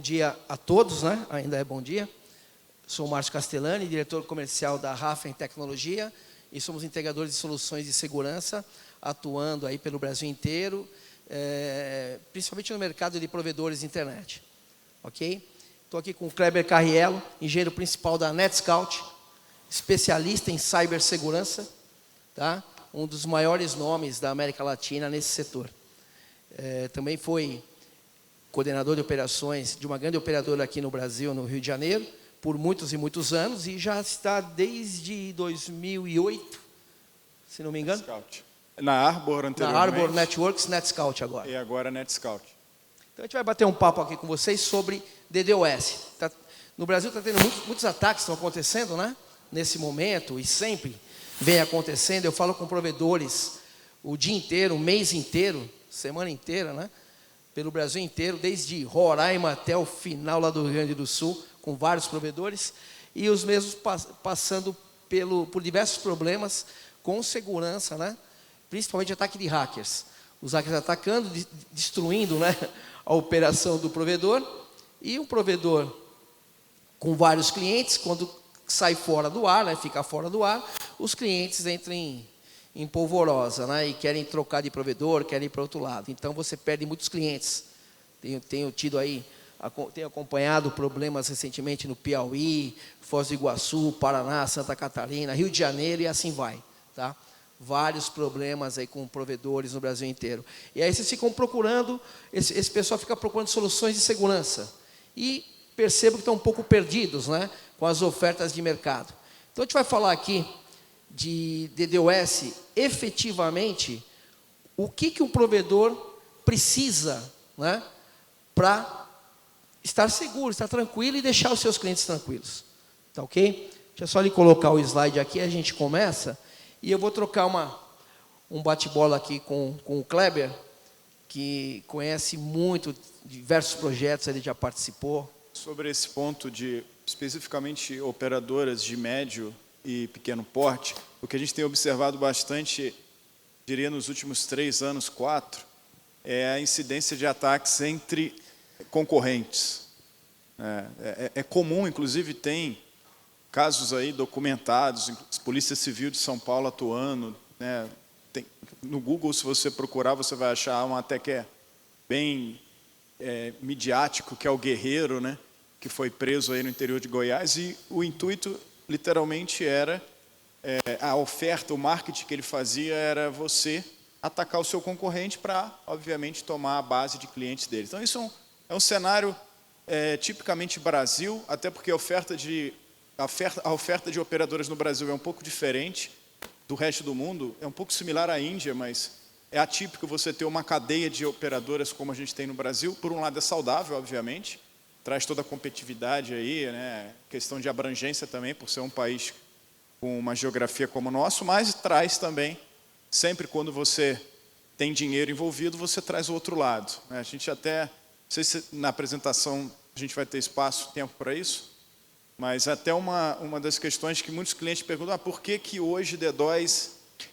dia a todos, né? Ainda é bom dia. Sou o Márcio Castellani, diretor comercial da Rafen Tecnologia, e somos integradores de soluções de segurança, atuando aí pelo Brasil inteiro, principalmente no mercado de provedores de internet. Ok? Estou aqui com o Kleber Carriello, engenheiro principal da NetScout, especialista em cibersegurança, tá? Um dos maiores nomes da América Latina nesse setor. Também foi coordenador de operações de uma grande operadora aqui no Brasil, no Rio de Janeiro, por muitos e muitos anos, e já está desde 2008, se não me engano. NetScout. Na Arbor anteriormente. Na Arbor Networks, NetScout agora. E agora NetScout. Então a gente vai bater um papo aqui com vocês sobre DDoS. No Brasil está tendo muitos ataques que estão acontecendo, né? Nesse momento, e sempre vem acontecendo. Eu falo com provedores o dia inteiro, o mês inteiro, semana inteira, né? Pelo Brasil inteiro, desde Roraima até o final lá do Rio Grande do Sul, com vários provedores, e os mesmos passando por diversos problemas com segurança, né? Principalmente ataque de hackers. Os hackers atacando, destruindo, né, a operação do provedor, e um provedor com vários clientes, quando sai fora do ar, né, fica fora do ar, os clientes entram em polvorosa, né, e querem trocar de provedor, querem ir para outro lado. Então você perde muitos clientes. Tenho acompanhado problemas recentemente no Piauí, Foz do Iguaçu, Paraná, Santa Catarina, Rio de Janeiro, e assim vai, tá? Vários problemas aí com provedores no Brasil inteiro. E aí vocês ficam procurando, esse pessoal fica procurando soluções de segurança. E percebo que estão um pouco perdidos, né, com as ofertas de mercado. Então a gente vai falar aqui de DDoS, efetivamente, o que um provedor precisa, né, para estar seguro, estar tranquilo e deixar os seus clientes tranquilos. Tá ok? Deixa eu só lhe colocar o slide aqui, a gente começa. E eu vou trocar um bate-bola aqui com o Kleber, que conhece muito, diversos projetos, ele já participou. Sobre esse ponto de, especificamente, operadoras de médio e pequeno porte, o que a gente tem observado bastante, diria nos últimos 3 anos, 4, é a incidência de ataques entre concorrentes. É comum, inclusive tem casos aí documentados, Polícia Civil de São Paulo atuando, né? No Google, se você procurar, você vai achar um até que é bem midiático, que é o Guerreiro, né? Que foi preso aí no interior de Goiás, e o intuito, literalmente, era a oferta, o marketing que ele fazia era você atacar o seu concorrente para, obviamente, tomar a base de clientes dele. Então, isso é um cenário tipicamente Brasil, até porque a oferta de operadoras no Brasil é um pouco diferente do resto do mundo, é um pouco similar à Índia, mas é atípico você ter uma cadeia de operadoras como a gente tem no Brasil. Por um lado é saudável, obviamente, traz toda a competitividade aí, né? Questão de abrangência também, por ser um país com uma geografia como o nosso, mas traz também, sempre quando você tem dinheiro envolvido, você traz o outro lado, né? A gente até, não sei se na apresentação a gente vai ter espaço, tempo para isso, mas até uma das questões que muitos clientes perguntam, por que hoje DDoS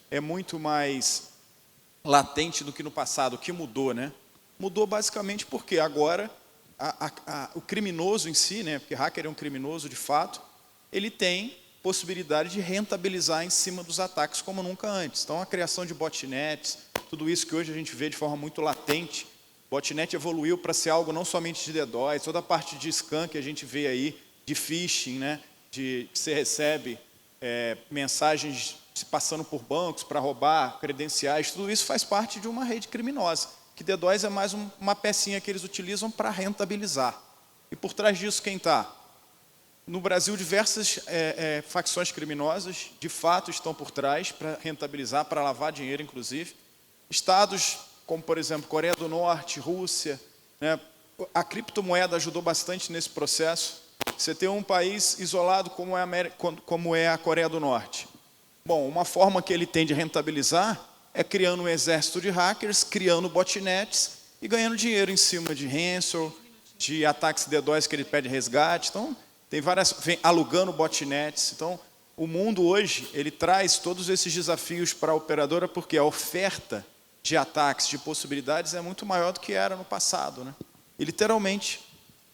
é muito mais latente do que no passado? O que mudou, né? Mudou basicamente porque agora o criminoso em si, né, porque hacker é um criminoso de fato, ele tem possibilidade de rentabilizar em cima dos ataques como nunca antes. Então a criação de botnets, tudo isso que hoje a gente vê de forma muito latente, botnet evoluiu para ser algo não somente de DDoS, toda a parte de scam que a gente vê aí, de phishing, né? Que você recebe mensagens se passando por bancos para roubar credenciais, tudo isso faz parte de uma rede criminosa, que DDoS é mais uma pecinha que eles utilizam para rentabilizar. E por trás disso quem está? No Brasil, diversas facções criminosas, de fato, estão por trás para rentabilizar, para lavar dinheiro, inclusive. Estados como, por exemplo, Coreia do Norte, Rússia, né? A criptomoeda ajudou bastante nesse processo. Você tem um país isolado como é a Coreia do Norte. Bom, uma forma que ele tem de rentabilizar é criando um exército de hackers, criando botnets e ganhando dinheiro em cima de ransom, de ataques DDoS que ele pede resgate. Então, vem alugando botnets. Então, o mundo hoje, ele traz todos esses desafios para a operadora, porque a oferta de ataques, de possibilidades, é muito maior do que era no passado, né? E, literalmente,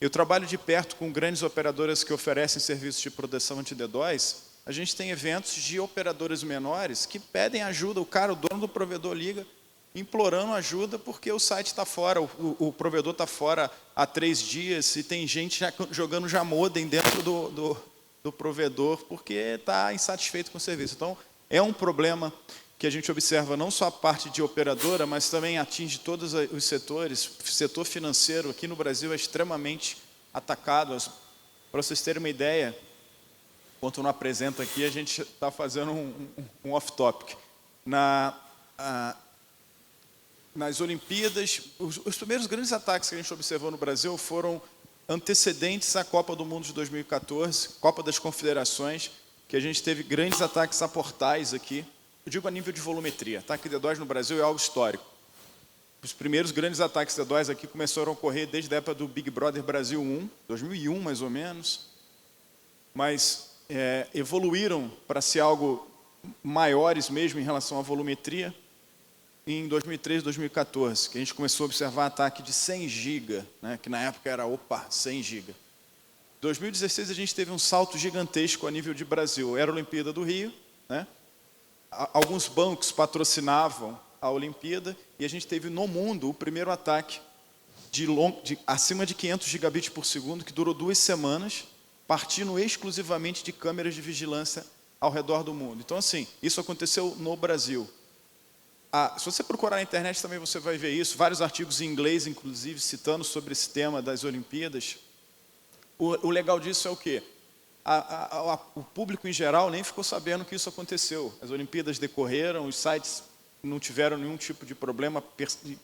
Eu trabalho de perto com grandes operadoras que oferecem serviços de proteção anti-DDoS. A gente tem eventos de operadoras menores que pedem ajuda. O dono do provedor liga implorando ajuda porque o site está fora, o provedor está fora há 3 dias e tem gente jogando já modem dentro do provedor porque está insatisfeito com o serviço. Então, é um problema que a gente observa não só a parte de operadora, mas também atinge todos os setores. O setor financeiro aqui no Brasil é extremamente atacado. Para vocês terem uma ideia, enquanto não apresento aqui, a gente está fazendo um off-topic. Nas Olimpíadas, os primeiros grandes ataques que a gente observou no Brasil foram antecedentes à Copa do Mundo de 2014, Copa das Confederações, que a gente teve grandes ataques a portais aqui. Eu digo a nível de volumetria. Ataque de DDoS no Brasil é algo histórico. Os primeiros grandes ataques de DDoS aqui começaram a ocorrer desde a época do Big Brother Brasil 1, 2001 mais ou menos, mas evoluíram para ser algo maiores mesmo em relação à volumetria em 2013, 2014, que a gente começou a observar ataque de 100 GB, né, que na época era, 100 GB. Em 2016 a gente teve um salto gigantesco a nível de Brasil. Era a Olimpíada do Rio, né? Alguns bancos patrocinavam a Olimpíada e a gente teve no mundo o primeiro ataque acima de 500 gigabits por segundo, que durou 2 semanas, partindo exclusivamente de câmeras de vigilância ao redor do mundo. Então, assim, isso aconteceu no Brasil. Se você procurar na internet também você vai ver isso, vários artigos em inglês, inclusive, citando sobre esse tema das Olimpíadas. O legal disso é o quê? O público em geral nem ficou sabendo que isso aconteceu. As Olimpíadas decorreram, os sites não tiveram nenhum tipo de problema,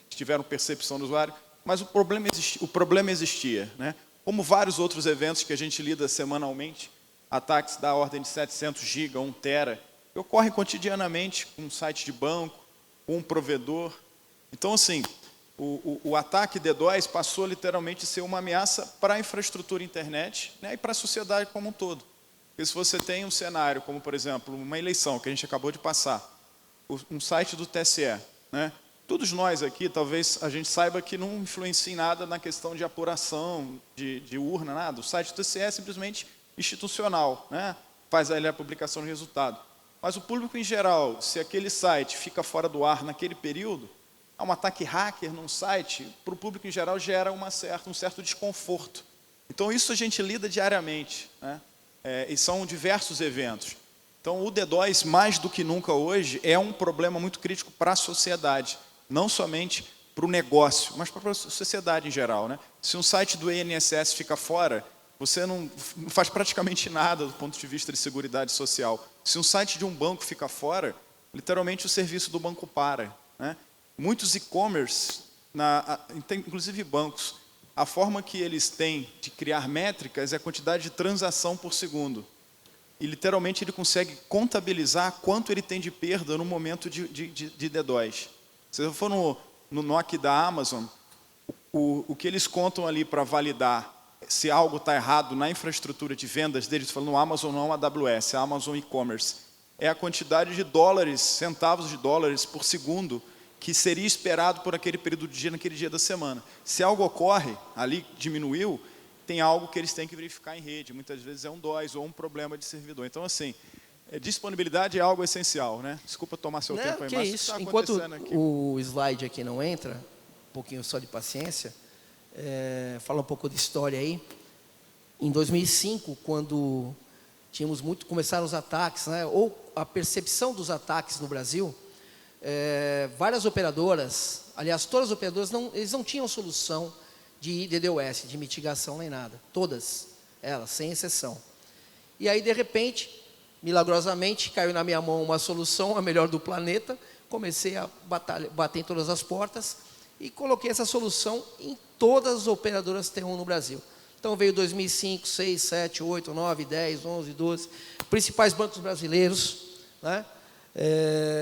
tiveram percepção do usuário, mas o problema existia, né? Como vários outros eventos que a gente lida semanalmente, ataques da ordem de 700 GB, 1 tera, que ocorrem cotidianamente com um site de banco, com um provedor. Então, assim, o ataque DDoS passou literalmente a ser uma ameaça para a infraestrutura internet, né, e para a sociedade como um todo. Porque se você tem um cenário como, por exemplo, uma eleição que a gente acabou de passar, um site do TSE, né, todos nós aqui, talvez a gente saiba que não influencia em nada na questão de apuração, de urna, nada. O site do TSE é simplesmente institucional, né, faz ali a publicação de resultado. Mas o público em geral, se aquele site fica fora do ar naquele período, há um ataque hacker num site, para o público em geral gera um certo desconforto. Então isso a gente lida diariamente, né? E são diversos eventos. Então o DDoS, mais do que nunca hoje, é um problema muito crítico para a sociedade, não somente para o negócio, mas para a sociedade em geral, né? Se um site do INSS fica fora, você não faz praticamente nada do ponto de vista de seguridade social. Se um site de um banco fica fora, literalmente o serviço do banco para, né? Muitos e-commerce, inclusive bancos, a forma que eles têm de criar métricas é a quantidade de transação por segundo. E literalmente ele consegue contabilizar quanto ele tem de perda no momento de DDoS. Se você for no NOC da Amazon, o que eles contam ali para validar se algo está errado na infraestrutura de vendas deles, falando no Amazon, não AWS, a Amazon e-commerce, é a quantidade de dólares, centavos de dólares por segundo que seria esperado por aquele período de dia, naquele dia da semana. Se algo ocorre, ali diminuiu, tem algo que eles têm que verificar em rede. Muitas vezes é um DOS ou um problema de servidor. Então, assim, disponibilidade é algo essencial, né? Desculpa tomar seu tempo aí, mas isso. Enquanto o slide aqui não entra, um pouquinho só de paciência, fala um pouco de história aí. Em 2005, quando começaram os ataques, né, ou a percepção dos ataques no Brasil, várias operadoras, aliás, todas as operadoras, eles não tinham solução de DDoS, de mitigação nem nada. Todas elas, sem exceção. E aí, de repente, milagrosamente, caiu na minha mão uma solução, a melhor do planeta. Comecei a bater em todas as portas e coloquei essa solução em todas as operadoras T1 no Brasil. Então veio 2005, 6, 7, 8, 9, 10, 11, 12, principais bancos brasileiros, né?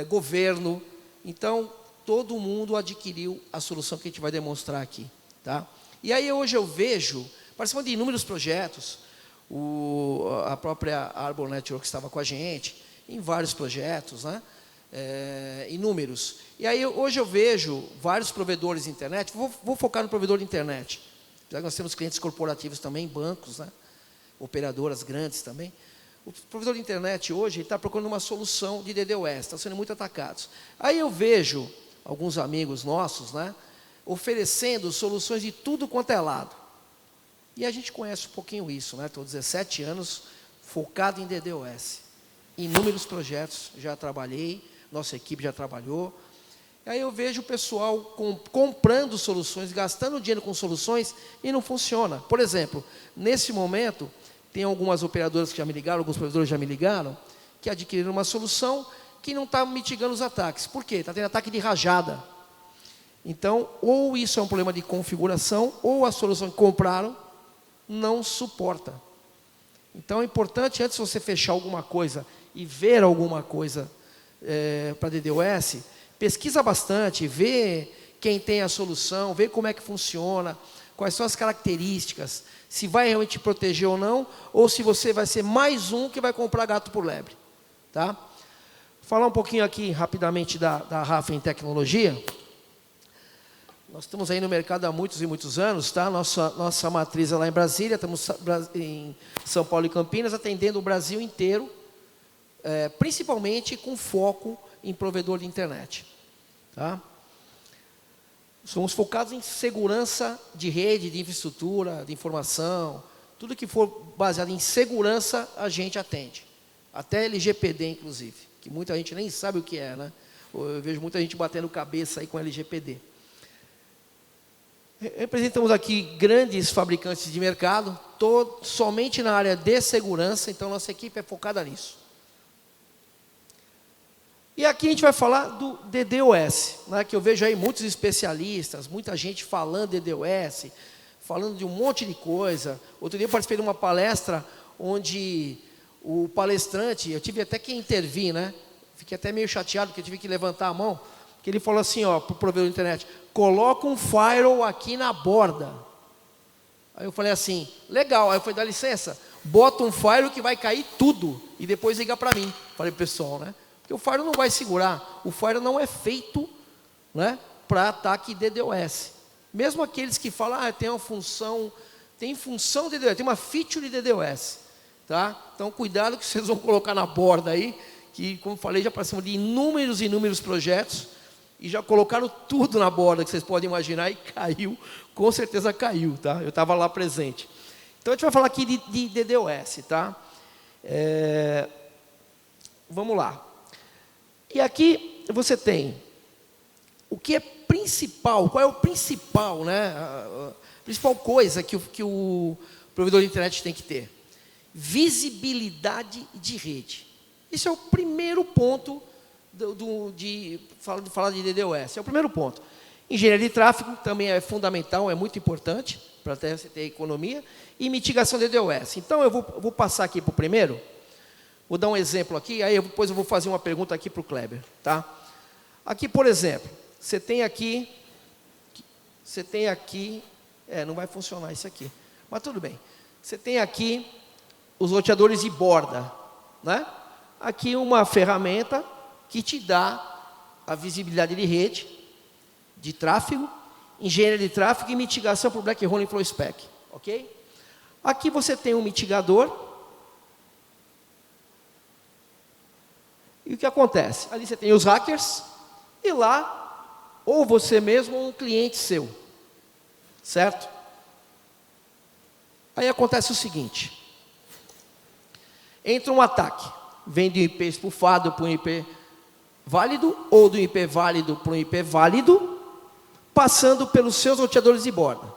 Governo. Então, todo mundo adquiriu a solução que a gente vai demonstrar aqui. Tá? E aí hoje eu vejo, participando de inúmeros projetos, a própria Arbor Network estava com a gente, em vários projetos, né? Inúmeros. E aí hoje eu vejo vários provedores de internet, vou focar no provedor de internet, Nós temos clientes corporativos também, bancos, né? Operadoras grandes também. O provedor de internet hoje está procurando uma solução de DDoS, estão sendo muito atacados. Aí eu vejo alguns amigos nossos, né, oferecendo soluções de tudo quanto é lado. E a gente conhece um pouquinho isso, né? Estou 17 anos focado em DDoS. Inúmeros projetos, já trabalhei, nossa equipe já trabalhou. Aí eu vejo o pessoal comprando soluções, gastando dinheiro com soluções e não funciona. Por exemplo, nesse momento, tem algumas operadoras que já me ligaram, alguns provedores já me ligaram, que adquiriram uma solução que não está mitigando os ataques. Por quê? Está tendo ataque de rajada. Então, ou isso é um problema de configuração, ou a solução que compraram não suporta. Então, é importante, antes de você fechar alguma coisa e ver alguma coisa para DDoS, pesquisa bastante, vê quem tem a solução, vê como é que funciona, quais são as características, se vai realmente proteger ou se você vai ser mais um que vai comprar gato por lebre. Tá? Falar um pouquinho aqui rapidamente da Rafem Tecnologia. Nós estamos aí no mercado há muitos e muitos anos, tá? Nossa matriz é lá em Brasília, estamos em São Paulo e Campinas, atendendo o Brasil inteiro, principalmente com foco em provedor de internet. Tá? Somos focados em segurança de rede, de infraestrutura, de informação, tudo que for baseado em segurança, a gente atende. Até LGPD, inclusive, que muita gente nem sabe o que é, né? Eu vejo muita gente batendo cabeça aí com LGPD. Representamos aqui grandes fabricantes de mercado, somente na área de segurança, então nossa equipe é focada nisso. E aqui a gente vai falar do DDoS, né, que eu vejo aí muitos especialistas, muita gente falando de DDoS, falando de um monte de coisa. Outro dia eu participei de uma palestra onde o palestrante, eu tive até que intervir, né? Fiquei até meio chateado porque eu tive que levantar a mão, porque ele falou assim, ó, para o provedor de internet, coloca um firewall aqui na borda. Aí eu falei assim, legal, aí eu falei, dá licença, bota um firewall que vai cair tudo, e depois liga para mim. Falei pro pessoal, né? Porque o firewall não vai segurar, o firewall não é feito, né, para ataque DDoS. Mesmo aqueles que falam, tem uma função, tem função de DDoS, tem uma feature de DDoS. Tá? Então, cuidado que vocês vão colocar na borda aí, que, como falei, já passamos de inúmeros projetos, e já colocaram tudo na borda que vocês podem imaginar, e caiu, com certeza caiu, tá? Eu estava lá presente. Então, a gente vai falar aqui de DDoS, tá? Vamos lá. E aqui você tem o que é principal, qual é o principal, né? A principal coisa que o provedor de internet tem que ter. Visibilidade de rede. Esse é o primeiro ponto de falar de DDoS. É o primeiro ponto. Engenharia de tráfego também é fundamental, é muito importante para até você ter economia. E mitigação de DDoS. Então, eu vou passar aqui para o primeiro. Vou dar um exemplo aqui, aí depois eu vou fazer uma pergunta aqui para o Kleber. Tá? Aqui, por exemplo, você tem aqui, não vai funcionar isso aqui, mas tudo bem. Você tem aqui os roteadores de borda, né? Aqui uma ferramenta que te dá a visibilidade de rede, de tráfego, engenharia de tráfego e mitigação para o Black Hole Flow Spec, ok? Aqui você tem um mitigador. E o que acontece? Ali você tem os hackers e lá, ou você mesmo ou um cliente seu, certo? Aí acontece o seguinte. Entra um ataque, vem do IP espufado para um IP válido, ou do IP válido para um IP válido, passando pelos seus roteadores de borda.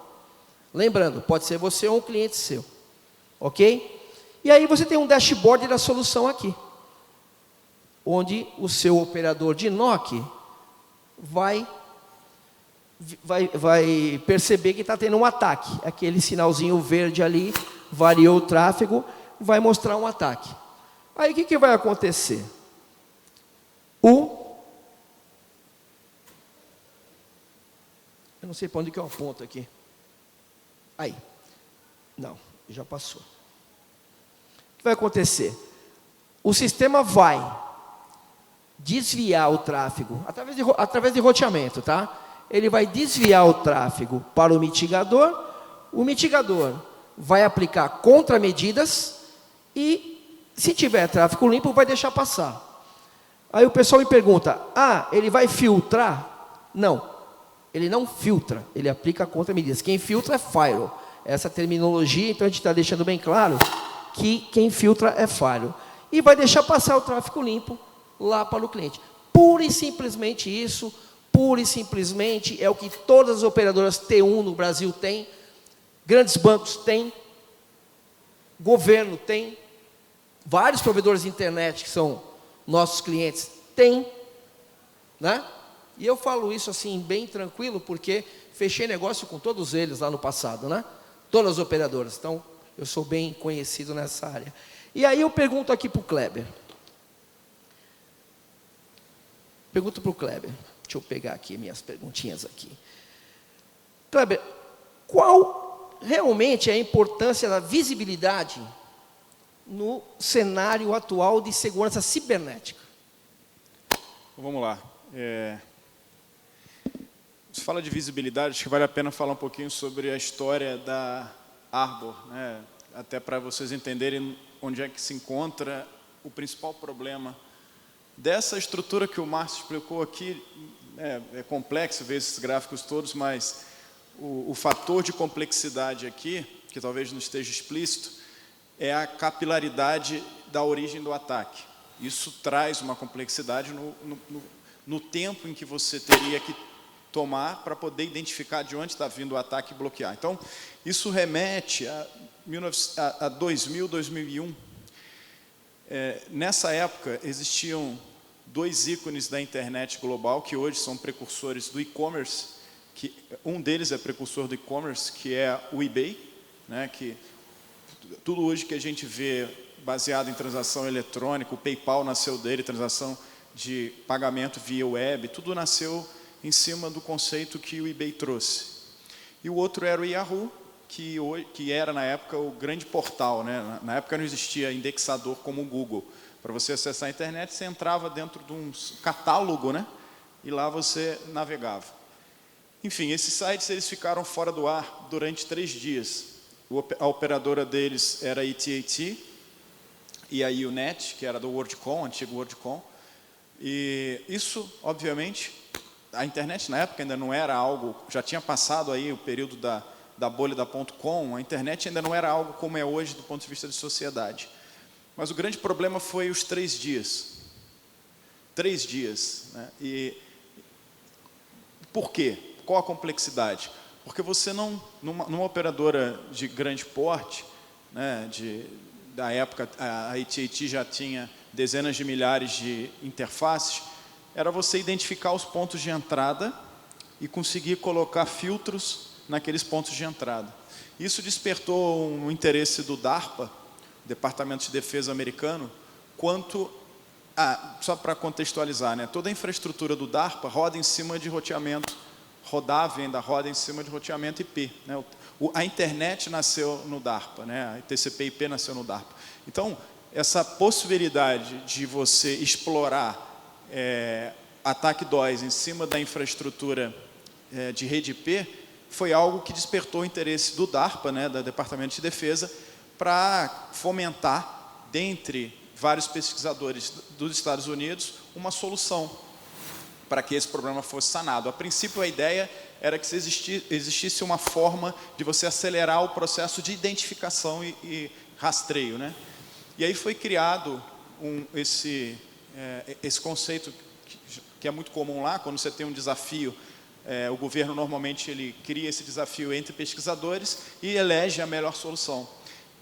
Lembrando, pode ser você ou um cliente seu, ok? E aí você tem um dashboard da solução aqui, onde o seu operador de NOC vai perceber que está tendo um ataque. Aquele sinalzinho verde ali, variou o tráfego, vai mostrar um ataque. Aí o que vai acontecer? Eu não sei para onde que eu aponto aqui. Aí. Não, já passou. O que vai acontecer? O sistema vai desviar o tráfego, através de roteamento, tá? Ele vai desviar o tráfego para o mitigador, O mitigador vai aplicar contramedidas e, se tiver tráfego limpo, vai deixar passar. Aí o pessoal me pergunta, ele vai filtrar? Não, ele não filtra, ele aplica contramedidas. Quem filtra é firewall. Essa terminologia, então a gente está deixando bem claro que quem filtra é firewall. E vai deixar passar o tráfego limpo lá para o cliente. Pura e simplesmente isso, pura e simplesmente é o que todas as operadoras T1 no Brasil têm, grandes bancos têm, governo tem, vários provedores de internet que são nossos clientes têm, né? E eu falo isso assim bem tranquilo porque fechei negócio com todos eles lá no passado, né? Todas as operadoras, então eu sou bem conhecido nessa área. E aí eu pergunto aqui para o Kleber. Pergunto para o Kleber. Deixa eu pegar aqui minhas perguntinhas aqui. Kleber, qual realmente é a importância da visibilidade no cenário atual de segurança cibernética? Vamos lá. Se fala de visibilidade, acho que vale a pena falar um pouquinho sobre a história da Arbor, né? Até para vocês entenderem onde é que se encontra o principal problema dessa estrutura que o Márcio explicou aqui. É complexo ver esses gráficos todos, mas o fator de complexidade aqui, que talvez não esteja explícito, é a capilaridade da origem do ataque. Isso traz uma complexidade no tempo em que você teria que tomar para poder identificar de onde está vindo o ataque e bloquear. Então, isso remete a 2000, 2001. Nessa época, existiam dois ícones da internet global, que hoje são precursores do e-commerce, que um deles é precursor do e-commerce, que é o eBay, né, que tudo hoje que a gente vê baseado em transação eletrônica, o PayPal nasceu dele, transação de pagamento via web, tudo nasceu em cima do conceito que o eBay trouxe. E o outro era o Yahoo, que era na época o grande portal, né? Na época não existia indexador como o Google. Para você acessar a internet, você entrava dentro de um catálogo, né? E lá você navegava. Enfim, esses sites eles ficaram fora do ar durante 3 dias. A operadora deles era a AT&T e a Unet, que era do WorldCom, antigo WorldCom. E isso, obviamente, a internet na época ainda não era algo, já tinha passado aí o período da bolha da .com, a internet ainda não era algo como é hoje do ponto de vista de sociedade. Mas o grande problema foi os 3 dias. 3 dias. Né? E por quê? Qual a complexidade? Porque você não, numa operadora de grande porte, né, da época a AT&T já tinha dezenas de milhares de interfaces, era você identificar os pontos de entrada e conseguir colocar filtros naqueles pontos de entrada. Isso despertou um interesse do DARPA, Departamento de Defesa americano, quanto só para contextualizar, né, toda a infraestrutura do DARPA roda em cima de roteamento, rodava e ainda roda em cima de roteamento IP. Né? A internet nasceu no DARPA, né? A TCP/IP nasceu no DARPA. Então, essa possibilidade de você explorar ataque DOS em cima da infraestrutura de rede IP foi algo que despertou o interesse do DARPA, né, do Departamento de Defesa, para fomentar, dentre vários pesquisadores dos Estados Unidos, uma solução para que esse problema fosse sanado. A princípio, a ideia era que existisse uma forma de você acelerar o processo de identificação e rastreio, né? E aí foi criado esse conceito que é muito comum lá, quando você tem um desafio, o governo normalmente ele cria esse desafio entre pesquisadores e elege a melhor solução.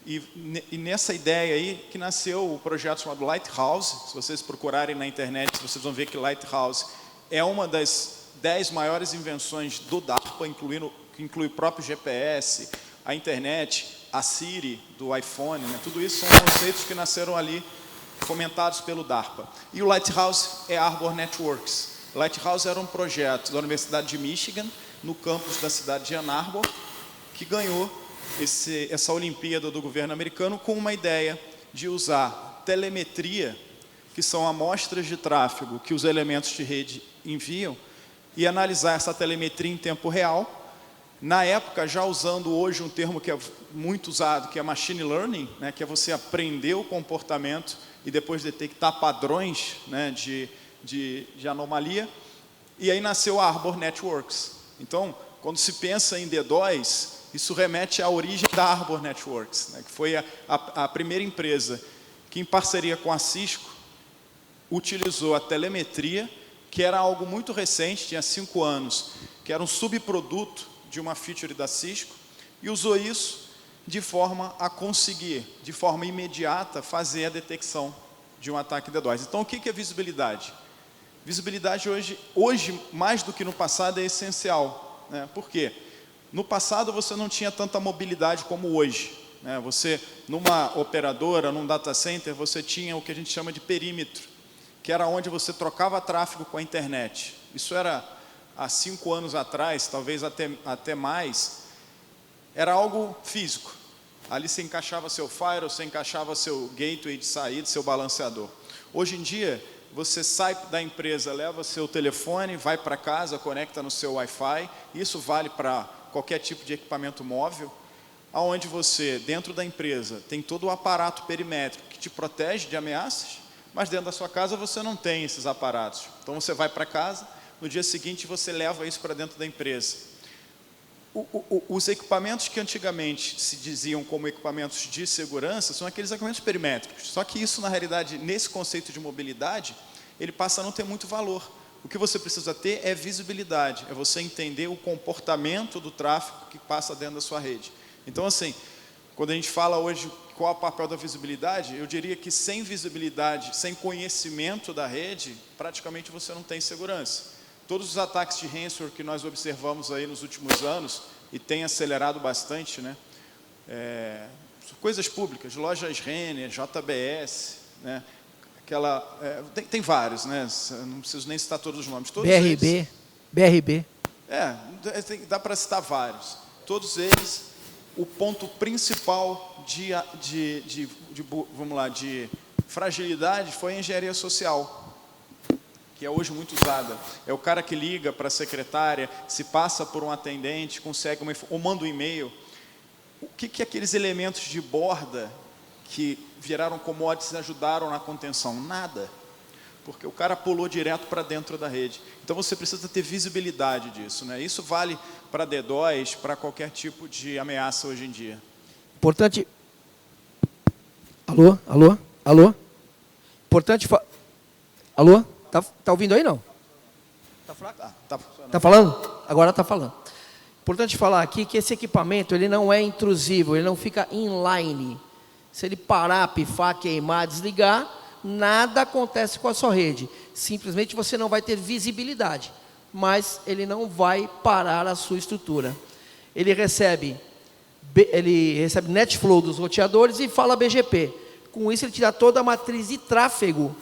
E nessa ideia aí que nasceu o projeto chamado Lighthouse. Se vocês procurarem na internet, vocês vão ver que Lighthouse é uma das 10 maiores invenções do DARPA, que inclui o próprio GPS, a internet, a Siri do iPhone, né? Tudo isso são conceitos que nasceram ali, fomentados pelo DARPA. E o Lighthouse é Arbor Networks. Lighthouse era um projeto da Universidade de Michigan, no campus da cidade de Ann Arbor, que ganhou essa Olimpíada do governo americano com uma ideia de usar telemetria, que são amostras de tráfego que os elementos de rede enviam, e analisar essa telemetria em tempo real Na época, já usando hoje um termo que é muito usado, que é machine learning, né, que é você aprender o comportamento e depois detectar padrões, né, de anomalia. E aí nasceu a Arbor Networks. Então, quando se pensa em DDoS, isso remete à origem da Arbor Networks, né, que foi a primeira empresa que, em parceria com a Cisco, utilizou a telemetria, que era algo muito recente, tinha 5 anos, que era um subproduto de uma feature da Cisco, e usou isso de forma a conseguir, de forma imediata, fazer a detecção de um ataque DDoS. Então, o que é visibilidade? Visibilidade hoje, mais do que no passado, é essencial, né? Por quê? No passado, você não tinha tanta mobilidade como hoje, né? Você, numa operadora, num data center, você tinha o que a gente chama de perímetro, que era onde você trocava tráfego com a internet. Isso era, há 5 anos atrás, talvez até mais, era algo físico. Ali você encaixava seu firewall, você encaixava seu gateway de saída, seu balanceador. Hoje em dia, você sai da empresa, leva seu telefone, vai para casa, conecta no seu Wi-Fi. Isso vale para qualquer tipo de equipamento móvel, onde você, dentro da empresa, tem todo o aparato perimétrico que te protege de ameaças, mas dentro da sua casa você não tem esses aparatos. Então você vai para casa, no dia seguinte você leva isso para dentro da empresa. Os equipamentos que antigamente se diziam como equipamentos de segurança são aqueles equipamentos perimétricos. Só que isso, na realidade, nesse conceito de mobilidade, ele passa a não ter muito valor. O que você precisa ter é visibilidade, é você entender o comportamento do tráfego que passa dentro da sua rede. Então, assim, quando a gente fala hoje qual é o papel da visibilidade, eu diria que sem visibilidade, sem conhecimento da rede, praticamente você não tem segurança. Todos os ataques de ransomware que nós observamos aí nos últimos anos, e tem acelerado bastante, né? Coisas públicas, lojas Renner, JBS, né? Tem vários, né? Não preciso nem citar todos os nomes. Todos BRB. Dá para citar vários. Todos eles, o ponto principal de fragilidade foi a engenharia social, que é hoje muito usada. É o cara que liga para a secretária, se passa por um atendente, consegue ou manda um e-mail. O que aqueles elementos de borda que viraram commodities ajudaram na contenção? Nada. Porque o cara pulou direto para dentro da rede. Então você precisa ter visibilidade disso, né? Isso vale para DDoS, para qualquer tipo de ameaça hoje em dia. Importante. Alô? Importante. Alô? Tá ouvindo aí, não? Tá fraco? Tá falando? Agora tá falando. Importante falar aqui que esse equipamento, ele não é intrusivo, ele não fica inline. Se ele parar, pifar, queimar, desligar, nada acontece com a sua rede. Simplesmente você não vai ter visibilidade, mas ele não vai parar a sua estrutura. Ele recebe NetFlow dos roteadores e fala BGP. Com isso, ele tira toda a matriz de tráfego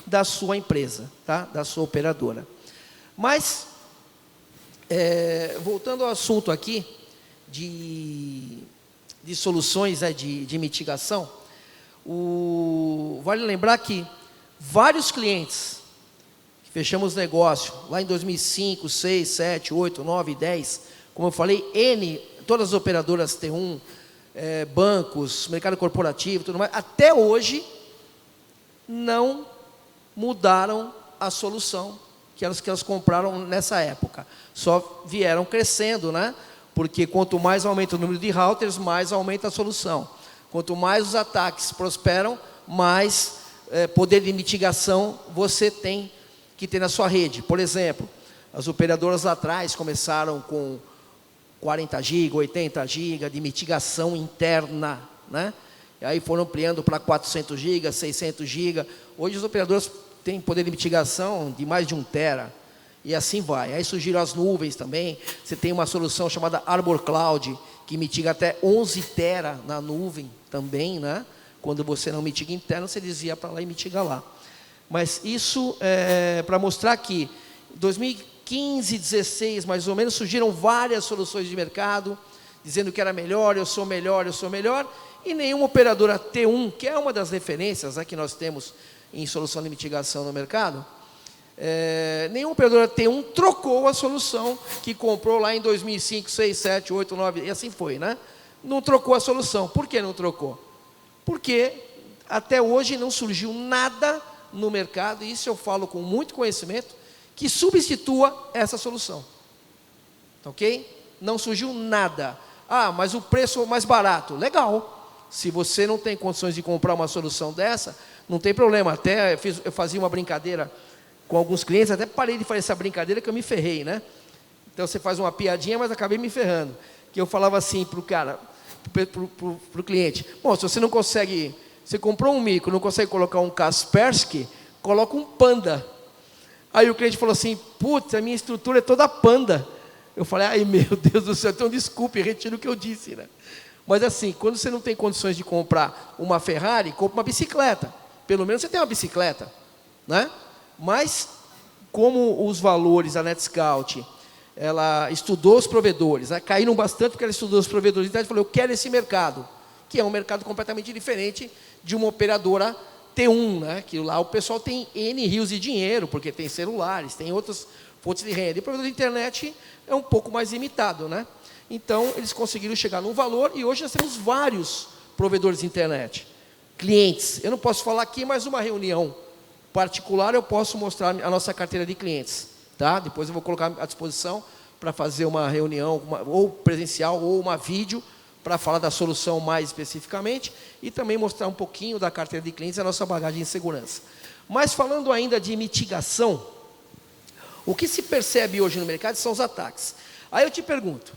da sua empresa, tá? Da sua operadora. Mas, voltando ao assunto aqui de soluções, né, de mitigação, vale lembrar que vários clientes que fechamos negócio lá em 2005, 6, 7, 8, 9, 10, como eu falei, todas as operadoras T1, bancos, mercado corporativo, tudo mais, até hoje não mudaram a solução que elas compraram nessa época. Só vieram crescendo, né? Porque quanto mais aumenta o número de routers, mais aumenta a solução. Quanto mais os ataques prosperam, mais poder de mitigação você tem que ter na sua rede. Por exemplo, as operadoras lá atrás começaram com 40 GB, 80 GB de mitigação interna, né? E aí foram ampliando para 400 GB, 600 GB. Hoje as operadoras têm poder de mitigação de mais de 1 tera. E assim vai. Aí surgiram as nuvens também. Você tem uma solução chamada Arbor Cloud, que mitiga até 11 tera na nuvem também, né? Quando você não mitiga interno, você desvia para lá e mitiga lá. Mas isso é para mostrar que em 2015, 2016, mais ou menos, surgiram várias soluções de mercado, dizendo que era melhor, eu sou melhor, e nenhuma operadora T1, que é uma das referências, né, que nós temos em solução de mitigação no mercado, nenhuma operadora T1 trocou a solução que comprou lá em 2005, 6, 7, 8, 9, e assim foi, né? Não trocou a solução. Por que não trocou? Porque até hoje não surgiu nada no mercado, e isso eu falo com muito conhecimento, que substitua essa solução. Ok? Não surgiu nada. Ah, mas o preço mais barato. Legal. Se você não tem condições de comprar uma solução dessa, não tem problema. Até eu fazia uma brincadeira com alguns clientes, até parei de fazer essa brincadeira que eu me ferrei, né? Então você faz uma piadinha, mas acabei me ferrando. Que eu falava assim para o cara, para o cliente: bom, se você não consegue, você comprou um micro, não consegue colocar um Kaspersky, coloca um Panda. Aí o cliente falou assim: putz, a minha estrutura é toda Panda. Eu falei: ai meu Deus do céu, então desculpe, retiro o que eu disse, né? Mas assim, quando você não tem condições de comprar uma Ferrari, compra uma bicicleta. Pelo menos você tem uma bicicleta, né? Mas, como os valores, a NetScout, ela estudou os provedores, né? Caíram bastante porque ela estudou os provedores, então ela falou: eu quero esse mercado, que é um mercado completamente diferente de uma operadora T1, né? Que lá o pessoal tem N rios de dinheiro, porque tem celulares, tem outras fontes de renda. E o provedor de internet é um pouco mais limitado, né? Então, eles conseguiram chegar num valor, e hoje nós temos vários provedores de internet. Clientes, eu não posso falar aqui, mas uma reunião particular eu posso mostrar a nossa carteira de clientes, tá? Depois eu vou colocar à disposição para fazer uma reunião, ou presencial, ou uma vídeo, para falar da solução mais especificamente, e também mostrar um pouquinho da carteira de clientes e a nossa bagagem de segurança. Mas falando ainda de mitigação, o que se percebe hoje no mercado são os ataques. Aí eu te pergunto: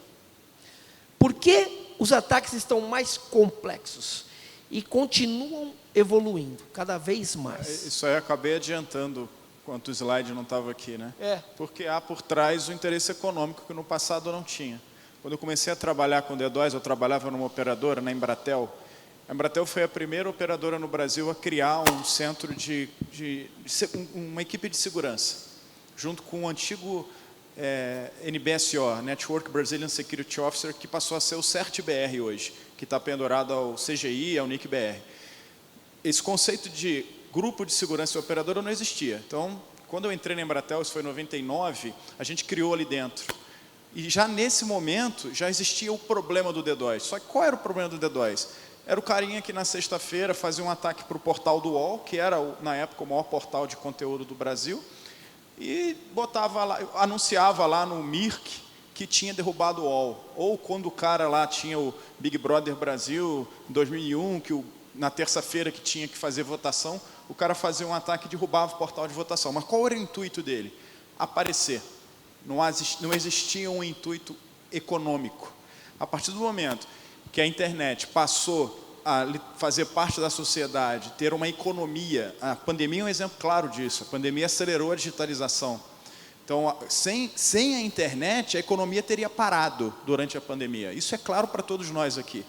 por que os ataques estão mais complexos e continuam evoluindo cada vez mais? Isso aí eu acabei adiantando, enquanto o slide não estava aqui, né? Porque há por trás o interesse econômico que no passado não tinha. Quando eu comecei a trabalhar com DDoS, eu trabalhava numa operadora, na Embratel. A Embratel foi a primeira operadora no Brasil a criar um centro uma equipe de segurança, junto com o antigo NBSO, Network Brazilian Security Officer, que passou a ser o CERT-BR hoje, que está pendurado ao CGI e ao NIC-BR. Esse conceito de grupo de segurança e operadora não existia. Então, quando eu entrei na Embratel, isso foi em 99, a gente criou ali dentro. E já nesse momento, já existia o problema do DDoS. Só que qual era o problema do DDoS? Era o carinha que na sexta-feira fazia um ataque para o portal do UOL, que era, na época, o maior portal de conteúdo do Brasil, e botava lá, anunciava lá no Mirk que tinha derrubado o UOL. Ou quando o cara lá tinha o Big Brother Brasil, em 2001, que na terça-feira que tinha que fazer votação, o cara fazia um ataque e derrubava o portal de votação. Mas qual era o intuito dele? Aparecer. Não existia um intuito econômico. A partir do momento que a internet passou a fazer parte da sociedade, ter uma economia, a pandemia é um exemplo claro disso. A pandemia acelerou a digitalização. Então, sem a internet, a economia teria parado durante a pandemia. Isso é claro para todos nós aqui.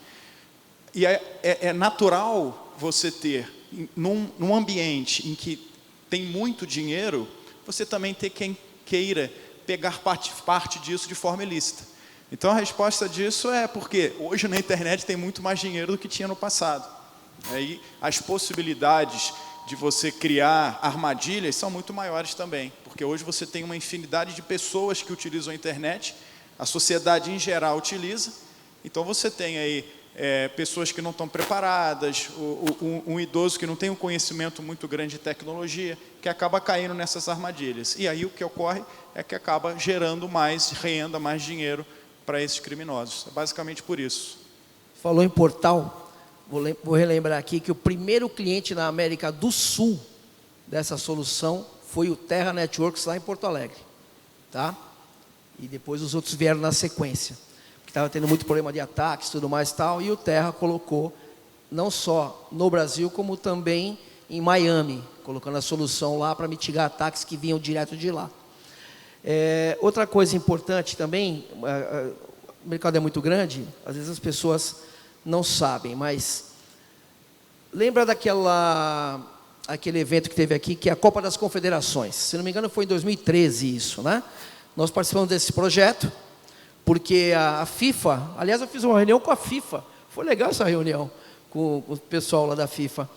E é natural você ter, num ambiente em que tem muito dinheiro, você também ter quem queira pegar parte disso de forma ilícita. Então, a resposta disso é porque hoje na internet tem muito mais dinheiro do que tinha no passado. Aí, as possibilidades de você criar armadilhas são muito maiores também, porque hoje você tem uma infinidade de pessoas que utilizam a internet, a sociedade em geral utiliza, então você tem aí pessoas que não estão preparadas, um idoso que não tem um conhecimento muito grande de tecnologia, que acaba caindo nessas armadilhas. E aí o que ocorre é que acaba gerando mais renda, mais dinheiro para esses criminosos. É basicamente por isso. Falou em portal, vou relembrar aqui que o primeiro cliente na América do Sul dessa solução foi o Terra Networks lá em Porto Alegre, tá? E depois os outros vieram na sequência. Estava tendo muito problema de ataques, tudo mais e tal, e o Terra colocou, não só no Brasil, como também em Miami, colocando a solução lá para mitigar ataques que vinham direto de lá. Outra coisa importante também, o mercado é muito grande, às vezes as pessoas não sabem, mas lembra aquele evento que teve aqui, que é a Copa das Confederações? Se não me engano, foi em 2013 isso, né? Nós participamos desse projeto, porque a FIFA, aliás, eu fiz uma reunião com a FIFA, foi legal essa reunião com o pessoal lá da FIFA.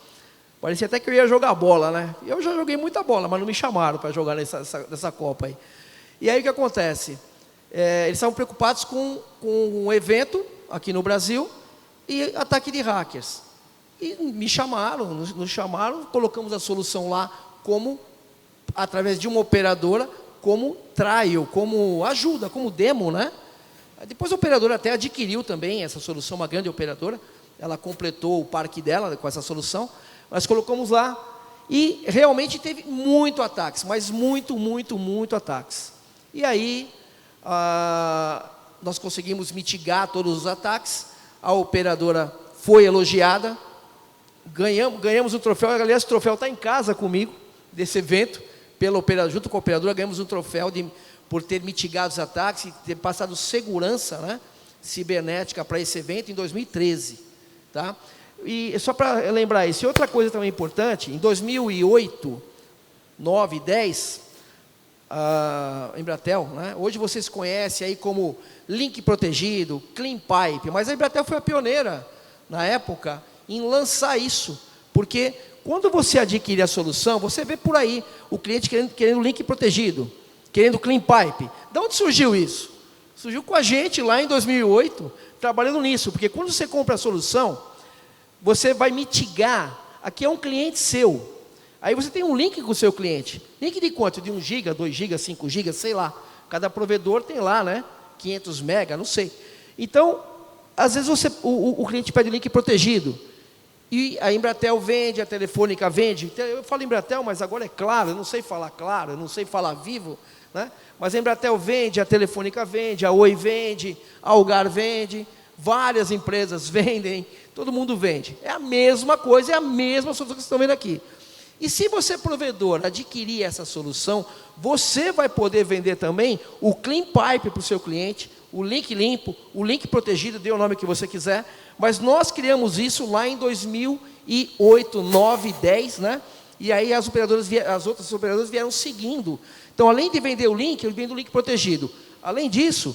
Parecia até que eu ia jogar bola, né? Eu já joguei muita bola, mas não me chamaram para jogar nessa Copa aí. E aí o que acontece? Eles estavam preocupados com um evento aqui no Brasil e ataque de hackers. E me chamaram, nos chamaram, colocamos a solução lá como, através de uma operadora, como trial, como ajuda, como demo, né? Depois a operadora até adquiriu também essa solução, uma grande operadora. Ela completou o parque dela com essa solução. Nós colocamos lá e realmente teve muito ataques, mas muito ataques. E aí, nós conseguimos mitigar todos os ataques. A operadora foi elogiada. Ganhamos um troféu. Aliás, o troféu está em casa comigo, desse evento. Junto com a operadora, ganhamos um troféu por ter mitigado os ataques e ter passado segurança, né, cibernética para esse evento em 2013. Tá? E só para lembrar isso, e outra coisa também importante, em 2008, 9, 10, a Embratel, né, hoje vocês conhecem aí como link protegido, Clean Pipe, mas a Embratel foi a pioneira, na época, em lançar isso, porque quando você adquire a solução, você vê por aí o cliente querendo link protegido, querendo Clean Pipe. De onde surgiu isso? Surgiu com a gente lá em 2008, trabalhando nisso, porque quando você compra a solução, você vai mitigar. Aqui é um cliente seu. Aí você tem um link com o seu cliente. Link de quanto? De 1 GB, 2 GB, 5 GB, sei lá. Cada provedor tem lá, né? 500 MB, não sei. Então, às vezes o cliente pede link protegido. E a Embratel vende, a Telefônica vende. Eu falo Embratel, mas agora é Claro. Eu não sei falar Claro, eu não sei falar Vivo, né? Mas a Embratel vende, a Telefônica vende, a Oi vende, a Algar vende. Várias empresas vendem, todo mundo vende. É a mesma coisa, é a mesma solução que vocês estão vendo aqui. E se você, provedor, adquirir essa solução, você vai poder vender também o Clean Pipe para o seu cliente, o link limpo, o link protegido, dê o nome que você quiser. Mas nós criamos isso lá em 2008, 9, 10, né? E aí as outras operadoras vieram seguindo. Então, além de vender o link, eu vendo o link protegido. Além disso,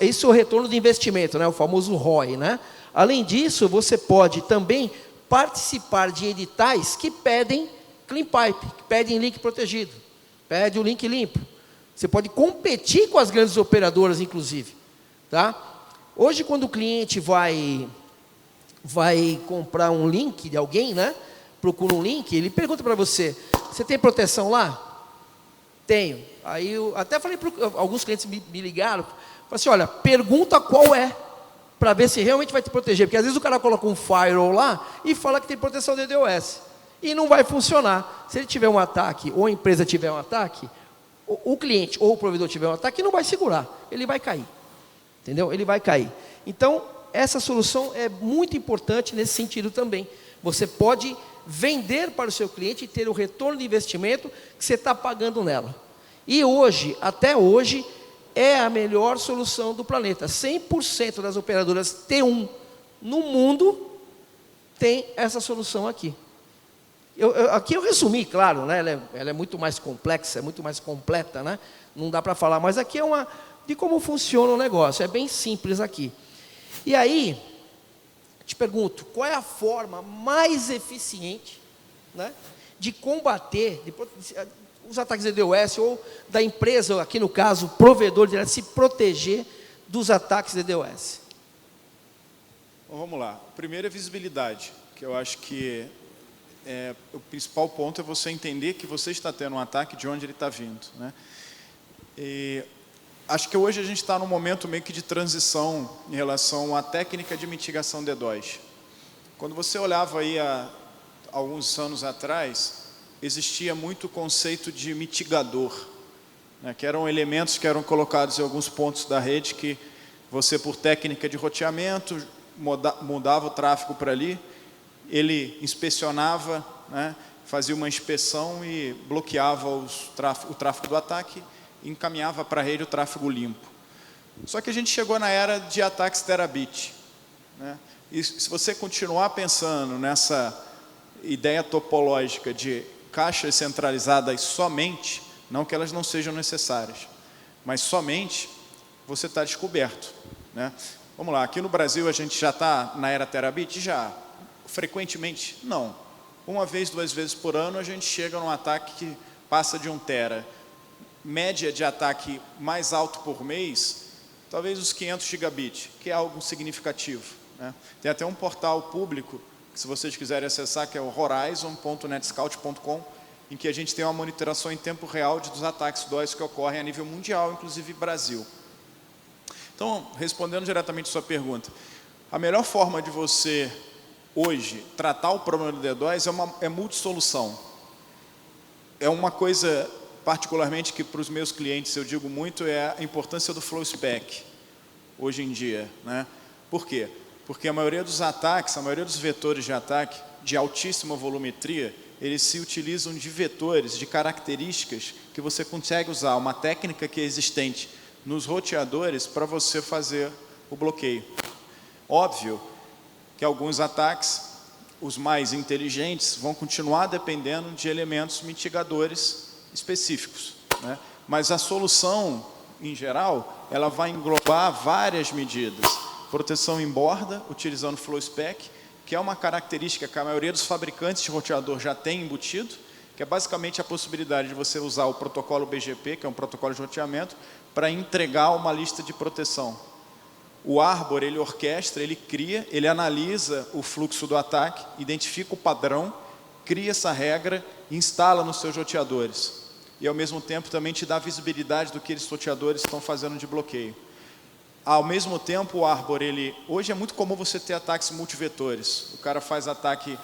esse é o retorno de investimento, né? O famoso ROI, né? Além disso, você pode também participar de editais que pedem Clean Pipe, que pedem link protegido, pede o link limpo. Você pode competir com as grandes operadoras, inclusive. Tá? Hoje, quando o cliente vai comprar um link de alguém, né? Procura um link, ele pergunta para você, você tem proteção lá? Tenho. Aí eu até falei para alguns clientes me ligaram, falei assim, olha, pergunta qual é, para ver se realmente vai te proteger, porque às vezes o cara coloca um firewall lá e fala que tem proteção DDoS, e não vai funcionar. Se ele tiver um ataque, ou a empresa tiver um ataque, o cliente ou o provedor tiver um ataque, não vai segurar, ele vai cair, entendeu? Ele vai cair. Então, essa solução é muito importante nesse sentido também. Você pode vender para o seu cliente e ter o retorno de investimento que você está pagando nela. E hoje, até hoje, é a melhor solução do planeta. 100% das operadoras T1 no mundo tem essa solução aqui. Aqui eu resumi, claro, né? Ela é muito mais complexa, é muito mais completa, né? Não dá para falar, mas aqui é uma de como funciona o negócio, é bem simples aqui. E aí, te pergunto, qual é a forma mais eficiente, né, de combater os ataques de DDoS ou da empresa, aqui no caso, provedor direto, se proteger dos ataques de DDoS? Bom, vamos lá. Primeiro é visibilidade, que eu acho que o principal ponto é você entender que você está tendo um ataque de onde ele está vindo, né? E acho que hoje a gente está num momento meio que de transição em relação à técnica de mitigação DDoS. Quando você olhava aí há alguns anos atrás, existia muito o conceito de mitigador, né, que eram elementos que eram colocados em alguns pontos da rede que você, por técnica de roteamento, mudava o tráfego para ali, ele inspecionava, né, fazia uma inspeção e bloqueava o tráfego do ataque, encaminhava para a rede o tráfego limpo. Só que a gente chegou na era de ataques terabit, né? E se você continuar pensando nessa ideia topológica de caixas centralizadas somente, não que elas não sejam necessárias, mas somente, você está descoberto, né? Vamos lá, aqui no Brasil a gente já está na era terabit? Já. Frequentemente? Não. uma vez, 2 vezes por ano, a gente chega num ataque que passa de 1 tera. Média de ataque mais alto por mês, talvez os 500 gigabits, que é algo significativo, né? Tem até um portal público, que se vocês quiserem acessar, que é o horizon.netscout.com, em que a gente tem uma monitoração em tempo real dos ataques DOS que ocorrem a nível mundial, inclusive Brasil. Então, respondendo diretamente a sua pergunta, a melhor forma de você, hoje, tratar o problema do DDoS é multissolução. É uma coisa, particularmente, que para os meus clientes eu digo muito, é a importância do flow spec, hoje em dia, né? Por quê? Porque a maioria dos ataques, a maioria dos vetores de ataque, de altíssima volumetria, eles se utilizam de vetores, de características que você consegue usar uma técnica que é existente nos roteadores para você fazer o bloqueio. Óbvio que alguns ataques, os mais inteligentes, vão continuar dependendo de elementos mitigadores específicos, né? Mas a solução, em geral, ela vai englobar várias medidas. Proteção em borda, utilizando flow spec, que é uma característica que a maioria dos fabricantes de roteador já tem embutido, que é basicamente a possibilidade de você usar o protocolo BGP, que é um protocolo de roteamento, para entregar uma lista de proteção. O Arbor, ele orquestra, ele cria, ele analisa o fluxo do ataque, identifica o padrão, cria essa regra e instala nos seus roteadores. E, ao mesmo tempo, também te dá visibilidade do que esses roteadores estão fazendo de bloqueio. Ao mesmo tempo, o Arbor, hoje é muito comum você ter ataques multivetores. O cara faz ataque,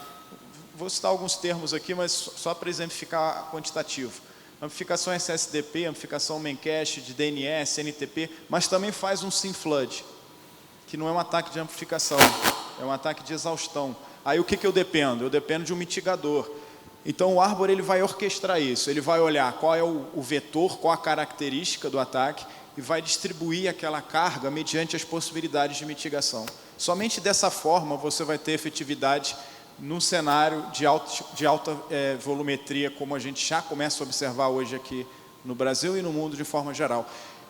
vou citar alguns termos aqui, mas só para exemplificar quantitativo. Amplificação SSDP, amplificação Memcache, de DNS, NTP, mas também faz um SIM flood, que não é um ataque de amplificação, é um ataque de exaustão. Aí o que eu dependo? Eu dependo de um mitigador. Então o Arbor ele vai orquestrar isso, ele vai olhar qual é o vetor, qual a característica do ataque, e vai distribuir aquela carga mediante as possibilidades de mitigação. Somente dessa forma você vai ter efetividade num cenário de alta volumetria, como a gente já começa a observar hoje aqui no Brasil e no mundo de forma geral.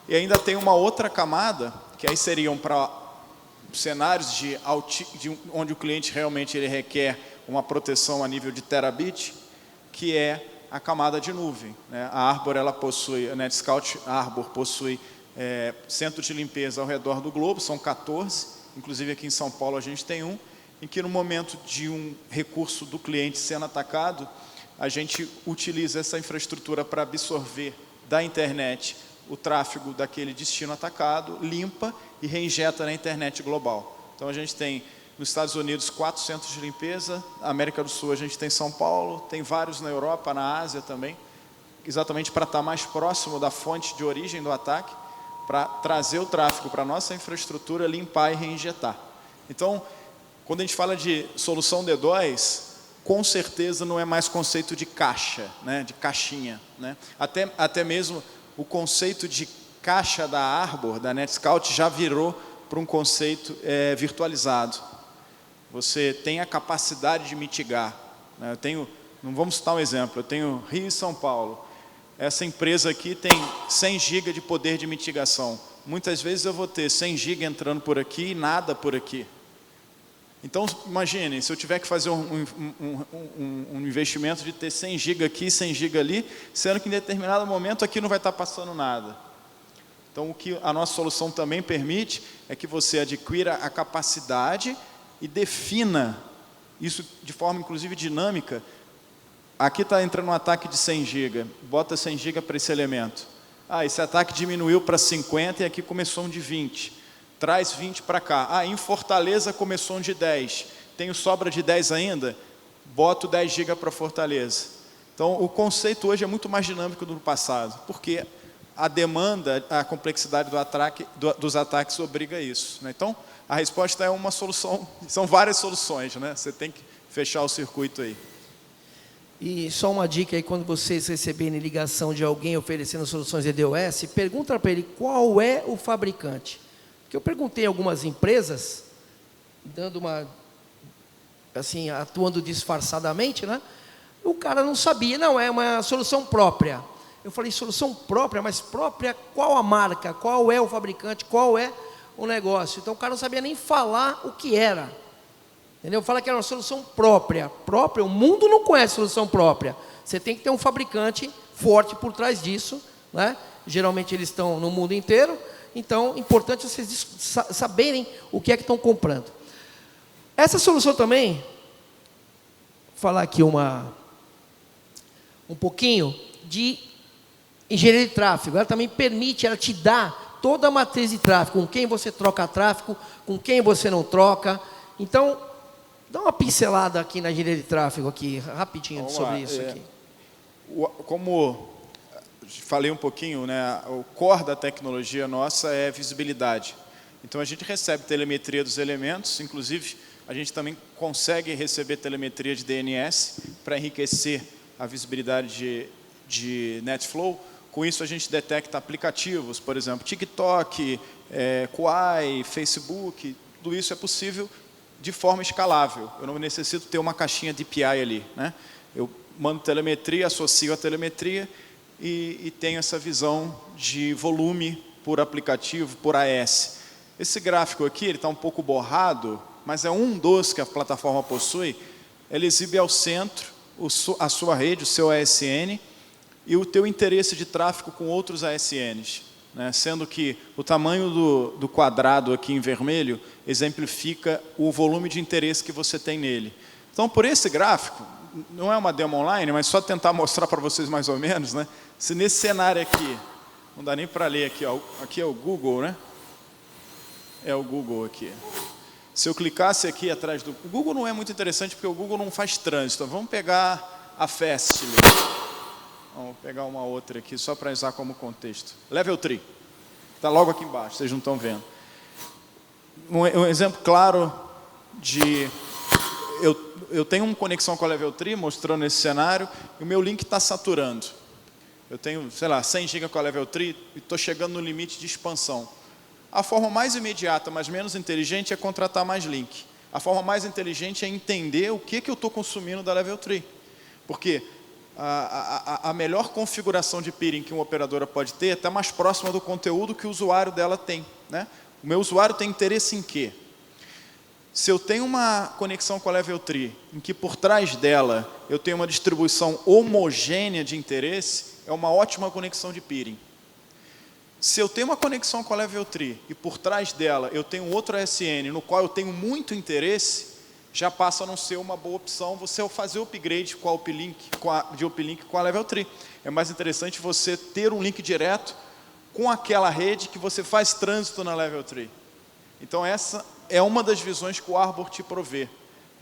E ainda tem uma outra camada, que aí seriam para cenários onde o cliente realmente ele requer uma proteção a nível de terabit, que é a camada de nuvem, né? A Arbor, a NetScout Arbor possui centros de limpeza ao redor do globo, são 14, inclusive aqui em São Paulo a gente tem um, em que no momento de um recurso do cliente sendo atacado, a gente utiliza essa infraestrutura para absorver da internet o tráfego daquele destino atacado, limpa e reinjeta na internet global. Então a gente tem nos Estados Unidos 4 centros de limpeza, na América do Sul a gente tem São Paulo, tem vários na Europa, na Ásia também, exatamente para estar mais próximo da fonte de origem do ataque, para trazer o tráfego para a nossa infraestrutura, limpar e reinjetar. Então, quando a gente fala de solução DDoS, com certeza não é mais conceito de caixa, né, de caixinha, né? Até mesmo o conceito de caixa da Arbor, da NetScout, já virou para um conceito virtualizado. Você tem a capacidade de mitigar, né? Não vamos citar um exemplo, eu tenho Rio e São Paulo. Essa empresa aqui tem 100 GB de poder de mitigação. Muitas vezes eu vou ter 100 GB entrando por aqui e nada por aqui. Então, imaginem, se eu tiver que fazer um investimento de ter 100 GB aqui, 100 GB ali, sendo que em determinado momento aqui não vai estar passando nada. Então, o que a nossa solução também permite é que você adquira a capacidade e defina isso de forma, inclusive, dinâmica. Aqui está entrando um ataque de 100 GB, bota 100 GB para esse elemento. Esse ataque diminuiu para 50 e aqui começou um de 20. Traz 20 para cá. Em Fortaleza começou um de 10. Tenho sobra de 10 ainda? Boto 10 GB para Fortaleza. Então, o conceito hoje é muito mais dinâmico do que no passado, porque a demanda, a complexidade dos ataques obriga a isso, né? Então, a resposta é uma solução, são várias soluções, né? Você tem que fechar o circuito aí. E só uma dica aí, quando vocês receberem ligação de alguém oferecendo soluções DDoS, pergunta para ele qual é o fabricante. Porque eu perguntei a algumas empresas, assim, atuando disfarçadamente, né? O cara não sabia, não, é uma solução própria. Eu falei, solução própria, mas própria qual a marca, qual é o fabricante, qual é o negócio? Então o cara não sabia nem falar o que era. Entendeu? Fala que era uma solução própria. Própria, o mundo não conhece solução própria. Você tem que ter um fabricante forte por trás disso, né? Geralmente eles estão no mundo inteiro, então é importante vocês saberem o que é que estão comprando. Essa solução também, vou falar aqui um pouquinho de engenharia de tráfego. Ela também permite, ela te dá toda a matriz de tráfego, com quem você troca tráfego, com quem você não troca. Então, dá uma pincelada aqui na engenharia de tráfego, aqui, rapidinho. Vamos sobre lá. Isso aqui. Como falei um pouquinho, né, o core da tecnologia nossa é visibilidade. Então, a gente recebe telemetria dos elementos, inclusive, a gente também consegue receber telemetria de DNS para enriquecer a visibilidade de NetFlow. Com isso, a gente detecta aplicativos, por exemplo, TikTok, Quai, Facebook, tudo isso é possível de forma escalável. Eu não necessito ter uma caixinha DPI ali, né? Eu mando telemetria, associo a telemetria e tenho essa visão de volume por aplicativo, por AS. Esse gráfico aqui, ele está um pouco borrado, mas é um dos que a plataforma possui. Ele exibe ao centro a sua rede, o seu ASN, e o teu interesse de tráfego com outros ASNs, né? Sendo que o tamanho do quadrado aqui em vermelho exemplifica o volume de interesse que você tem nele. Então, por esse gráfico, não é uma demo online, mas só tentar mostrar para vocês mais ou menos, né? Se nesse cenário aqui, não dá nem para ler aqui, ó, aqui é o Google, né? É o Google aqui. Se eu clicasse aqui atrás do... O Google não é muito interessante porque o Google não faz trânsito. Vamos pegar a Fastly. Vamos pegar uma outra aqui, só para usar como contexto. Level 3. Está logo aqui embaixo, vocês não estão vendo. Um exemplo claro de... Eu tenho uma conexão com a Level 3, mostrando esse cenário, e o meu link está saturando. Eu tenho, sei lá, 100 GB com a Level 3 e estou chegando no limite de expansão. A forma mais imediata, mas menos inteligente, é contratar mais link. A forma mais inteligente é entender o que eu estou consumindo da Level 3. Porque a melhor configuração de peering que uma operadora pode ter é até mais próxima do conteúdo que o usuário dela tem, né? O meu usuário tem interesse em quê? Se eu tenho uma conexão com a Level 3, em que por trás dela eu tenho uma distribuição homogênea de interesse, é uma ótima conexão de peering. Se eu tenho uma conexão com a Level 3 e por trás dela eu tenho outro ASN no qual eu tenho muito interesse, já passa a não ser uma boa opção você fazer o upgrade com a uplink, de uplink com a Level 3. É mais interessante você ter um link direto com aquela rede que você faz trânsito na Level 3. Então essa é uma das visões que o Arbor te provê.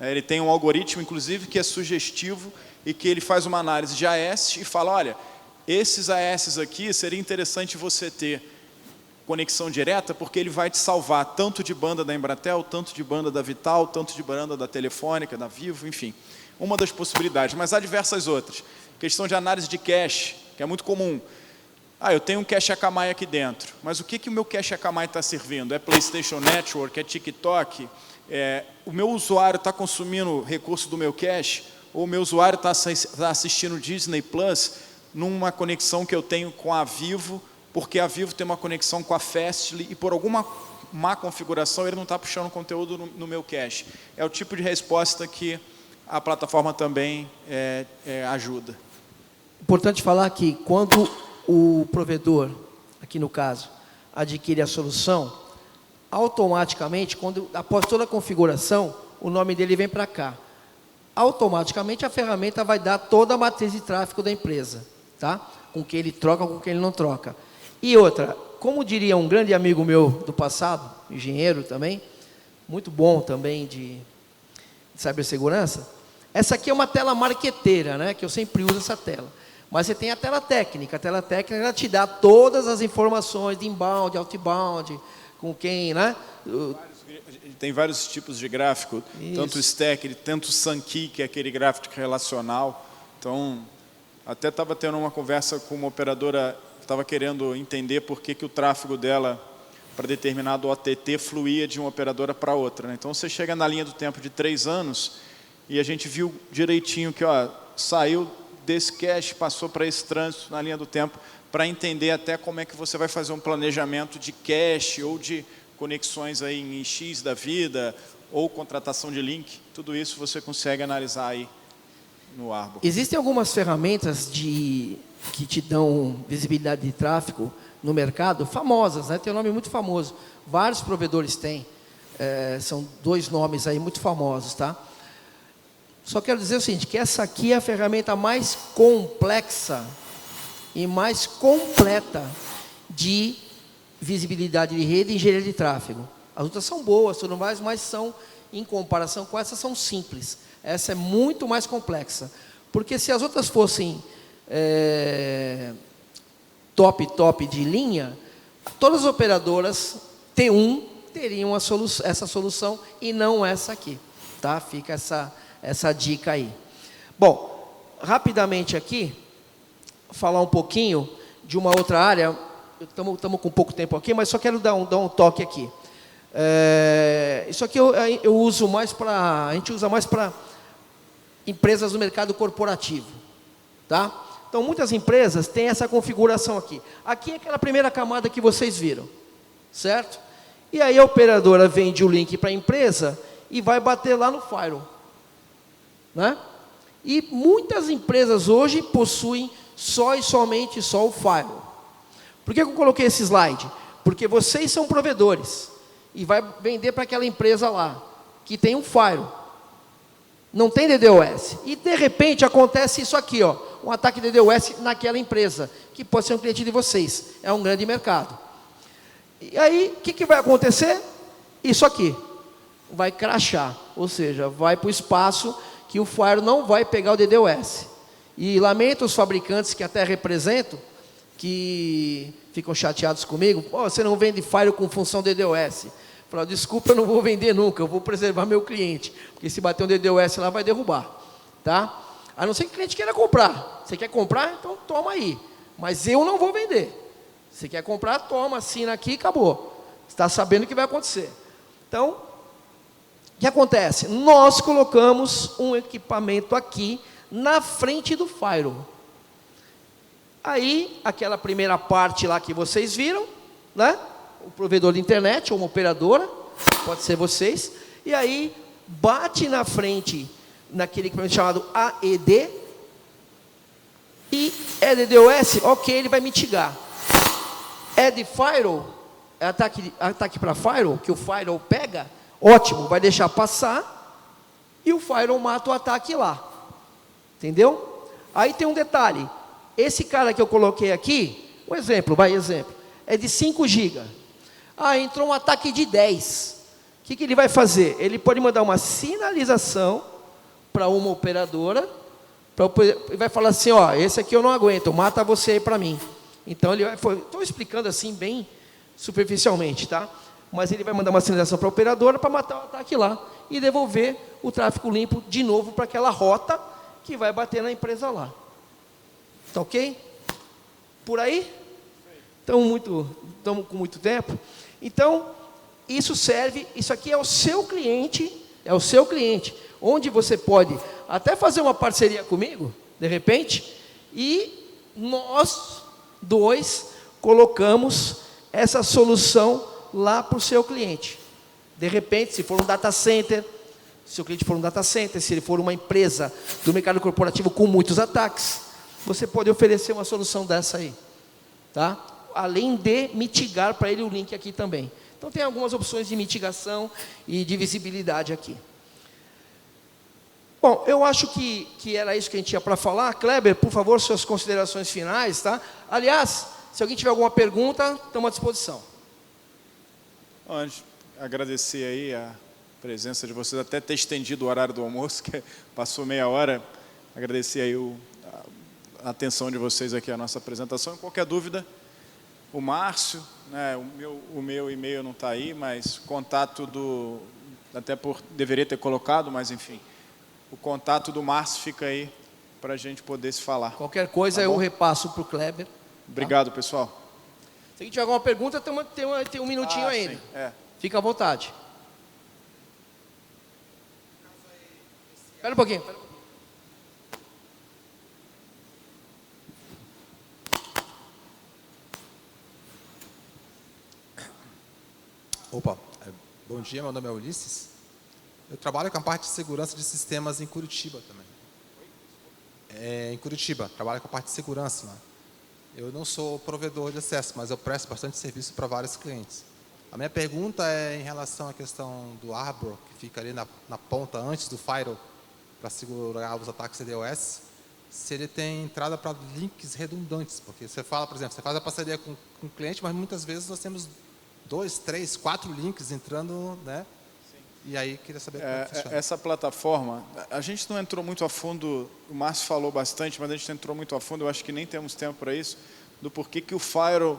Ele tem um algoritmo, inclusive, que é sugestivo e que ele faz uma análise de AS e fala, olha, esses AS aqui seria interessante você ter conexão direta, porque ele vai te salvar tanto de banda da Embratel, tanto de banda da Vital, tanto de banda da Telefônica, da Vivo, enfim. Uma das possibilidades, mas há diversas outras. Questão de análise de cache, que é muito comum. Eu tenho um cache Akamai aqui dentro, mas o que o meu cache Akamai está servindo? É PlayStation Network, é TikTok? O meu usuário está consumindo recurso do meu cache? Ou o meu usuário está assistindo Disney Plus numa conexão que eu tenho com a Vivo, porque a Vivo tem uma conexão com a Fastly e por alguma má configuração ele não está puxando conteúdo no meu cache. É o tipo de resposta que a plataforma também ajuda. Importante falar que quando o provedor, aqui no caso, adquire a solução, automaticamente, após toda a configuração, o nome dele vem para cá. Automaticamente a ferramenta vai dar toda a matriz de tráfego da empresa, tá? Com quem ele troca, com quem ele não troca. E outra, como diria um grande amigo meu do passado, engenheiro também, muito bom também de cibersegurança, essa aqui é uma tela marqueteira, né? Que eu sempre uso essa tela. Mas você tem a tela técnica. A tela técnica ela te dá todas as informações de inbound, outbound, com quem, né? Tem vários tipos de gráfico, isso. Tanto o stack, tanto o Sankey, que é aquele gráfico relacional. Então, até estava tendo uma conversa com uma operadora que estava querendo entender por que o tráfego dela para determinado OTT fluía de uma operadora para outra, né? Então, você chega na linha do tempo de 3 anos e a gente viu direitinho que saiu desse cache, passou para esse trânsito na linha do tempo, para entender até como é que você vai fazer um planejamento de cache ou de conexões aí em X da vida, ou contratação de link, tudo isso você consegue analisar aí no Arbor. Existem algumas ferramentas que te dão visibilidade de tráfego no mercado, famosas, né? Tem um nome muito famoso. Vários provedores têm. São 2 nomes aí muito famosos, tá? Só quero dizer o seguinte, que essa aqui é a ferramenta mais complexa e mais completa de visibilidade de rede e engenharia de tráfego. As outras são boas, tudo mais, mas são, em comparação com essas, são simples. Essa é muito mais complexa. Porque se as outras fossem top de linha, todas as operadoras T1 teriam essa solução e não essa aqui. Tá? Fica essa dica aí. Bom, rapidamente aqui, falar um pouquinho de uma outra área. Estamos com pouco tempo aqui, mas só quero dar um toque aqui. Isso aqui eu uso mais a gente usa mais para empresas do mercado corporativo. Tá? Então, muitas empresas têm essa configuração aqui. Aqui é aquela primeira camada que vocês viram. Certo? E aí a operadora vende o link para a empresa e vai bater lá no firewall. Né? E muitas empresas hoje possuem somente o firewall. Por que eu coloquei esse slide? Porque vocês são provedores e vai vender para aquela empresa lá, que tem um firewall. Não tem DDoS. E de repente acontece isso aqui, ó, um ataque de DDoS naquela empresa, que pode ser um cliente de vocês. É um grande mercado. E aí, o que vai acontecer? Isso aqui. Vai crashar, ou seja, vai para o espaço que o firewall não vai pegar o DDoS. E lamento os fabricantes que até representam, que ficam chateados comigo. Pô, você não vende firewall com função DDoS. Falo, desculpa, eu não vou vender nunca, eu vou preservar meu cliente. Porque se bater um DDoS lá, vai derrubar. Tá? A não ser que o cliente queira comprar. Você quer comprar? Então toma aí. Mas eu não vou vender. Você quer comprar? Toma, assina aqui e acabou. Você está sabendo o que vai acontecer. Então, o que acontece? Nós colocamos um equipamento aqui na frente do firewall. Aí, aquela primeira parte lá que vocês viram, né? O provedor de internet, ou uma operadora, pode ser vocês, e aí bate na frente, naquele equipamento chamado AED, e é DDoS, ok, ele vai mitigar. É de firewall, é ataque para firewall, que o firewall pega, ótimo, vai deixar passar, e o firewall mata o ataque lá. Entendeu? Aí tem um detalhe, esse cara que eu coloquei aqui, exemplo, é de 5 GB. Ah, entrou um ataque de 10. O que ele vai fazer? Ele pode mandar uma sinalização para uma operadora, e vai falar assim, ó, esse aqui eu não aguento, mata você aí para mim. Então, estou explicando assim, bem superficialmente, tá? Mas ele vai mandar uma sinalização para a operadora para matar o ataque lá e devolver o tráfego limpo de novo para aquela rota que vai bater na empresa lá. Tá ok? Por aí? Estamos com muito tempo. Então, isso aqui é o seu cliente, onde você pode até fazer uma parceria comigo, de repente, e nós dois colocamos essa solução lá para o seu cliente. De repente, se for um data center, se o cliente for um data center, se ele for uma empresa do mercado corporativo com muitos ataques, você pode oferecer uma solução dessa aí, tá? Além de mitigar para ele o link aqui também. Então, tem algumas opções de mitigação e de visibilidade aqui. Bom, eu acho que era isso que a gente tinha para falar. Kleber, por favor, suas considerações finais, tá? Aliás, se alguém tiver alguma pergunta, estamos à disposição. Antes, agradecer aí a presença de vocês, até ter estendido o horário do almoço, que passou meia hora. Agradecer aí a atenção de vocês aqui à nossa apresentação. E qualquer dúvida, o Márcio, né, o meu e-mail não está aí, mas contato deveria ter colocado, mas enfim, o contato do Márcio fica aí para a gente poder se falar. Qualquer coisa eu repasso para o Kleber. Obrigado, pessoal. Se alguém tiver alguma pergunta, tem um minutinho ainda. Sim, Fica à vontade. Espera um pouquinho. Opa, bom dia, meu nome é Ulisses. Eu trabalho com a parte de segurança de sistemas em Curitiba também. Em Curitiba, trabalho com a parte de segurança lá. Eu não sou provedor de acesso, mas eu presto bastante serviço para vários clientes. A minha pergunta é em relação à questão do Arbor, que fica ali na ponta antes do firewall, para segurar os ataques DDoS, se ele tem entrada para links redundantes. Porque você fala, por exemplo, você faz a parceria com o cliente, mas muitas vezes nós temos 2, 3, 4 links entrando, né? E aí, queria saber como funciona. Essa plataforma, a gente não entrou muito a fundo, o Márcio falou bastante, mas a gente não entrou muito a fundo, eu acho que nem temos tempo para isso, do porquê que o firewall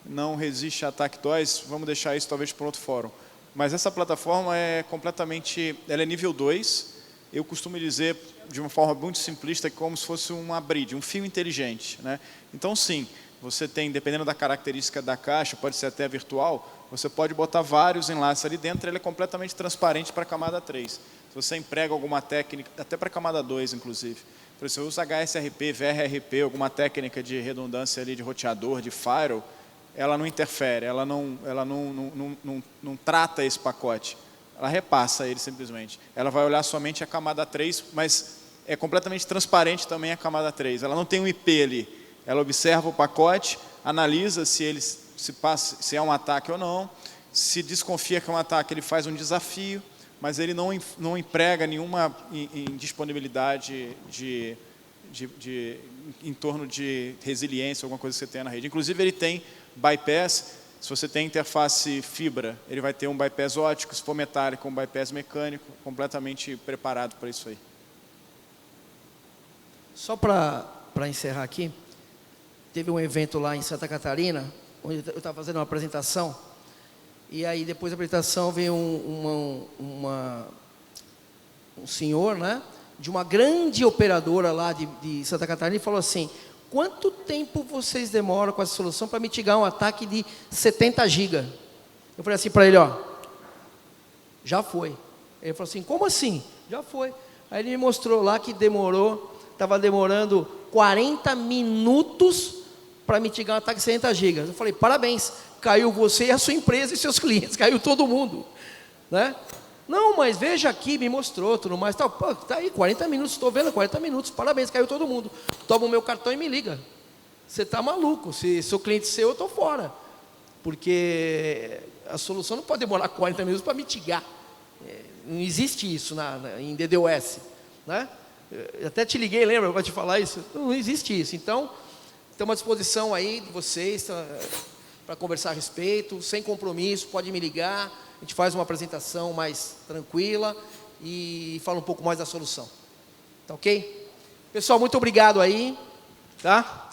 não resiste a ataque DOS, vamos deixar isso talvez para outro fórum. Mas essa plataforma é completamente, ela é nível 2, eu costumo dizer de uma forma muito simplista, como se fosse uma bridge, um fio inteligente, né? Então sim, você tem, dependendo da característica da caixa, pode ser até virtual, você pode botar vários enlaces ali dentro, ele é completamente transparente para a camada 3. Se você emprega alguma técnica, até para a camada 2, inclusive. Por exemplo, se você usa HSRP, VRRP, alguma técnica de redundância ali de roteador, de firewall, ela não interfere, ela não trata esse pacote. Ela repassa ele simplesmente. Ela vai olhar somente a camada 3, mas é completamente transparente também a camada 3. Ela não tem um IP ali. Ela observa o pacote, analisa se ele se é um ataque ou não. Se desconfia que é um ataque, ele faz um desafio, mas ele não emprega nenhuma indisponibilidade em torno de resiliência, alguma coisa que você tenha na rede. Inclusive, ele tem bypass. Se você tem interface fibra, ele vai ter um bypass óptico, se for metálico, um bypass mecânico, completamente preparado para isso aí. Só para encerrar aqui, teve um evento lá em Santa Catarina, onde eu estava fazendo uma apresentação, e aí depois da apresentação veio um senhor, né, de uma grande operadora lá de Santa Catarina e falou assim: quanto tempo vocês demoram com essa solução para mitigar um ataque de 70 GB? Eu falei assim para ele, ó, já foi. Ele falou assim, como assim? Já foi. Aí ele me mostrou lá que estava demorando 40 minutos para mitigar um ataque de 70 GB. Eu falei, parabéns, caiu você e a sua empresa e seus clientes, caiu todo mundo, né? Não, mas veja aqui, me mostrou, tudo mais, tal. Pô, tá aí, 40 minutos, estou vendo, 40 minutos, parabéns, caiu todo mundo. Toma o meu cartão e me liga. Você está maluco, se sou cliente seu, eu estou fora. Porque a solução não pode demorar 40 minutos para mitigar. Não existe isso em DDoS, né? Eu até te liguei, lembra, para te falar isso? Não existe isso. Então, estamos à disposição aí de vocês para conversar a respeito, sem compromisso, pode me ligar. A gente faz uma apresentação mais tranquila e fala um pouco mais da solução. Tá ok? Pessoal, muito obrigado aí, tá?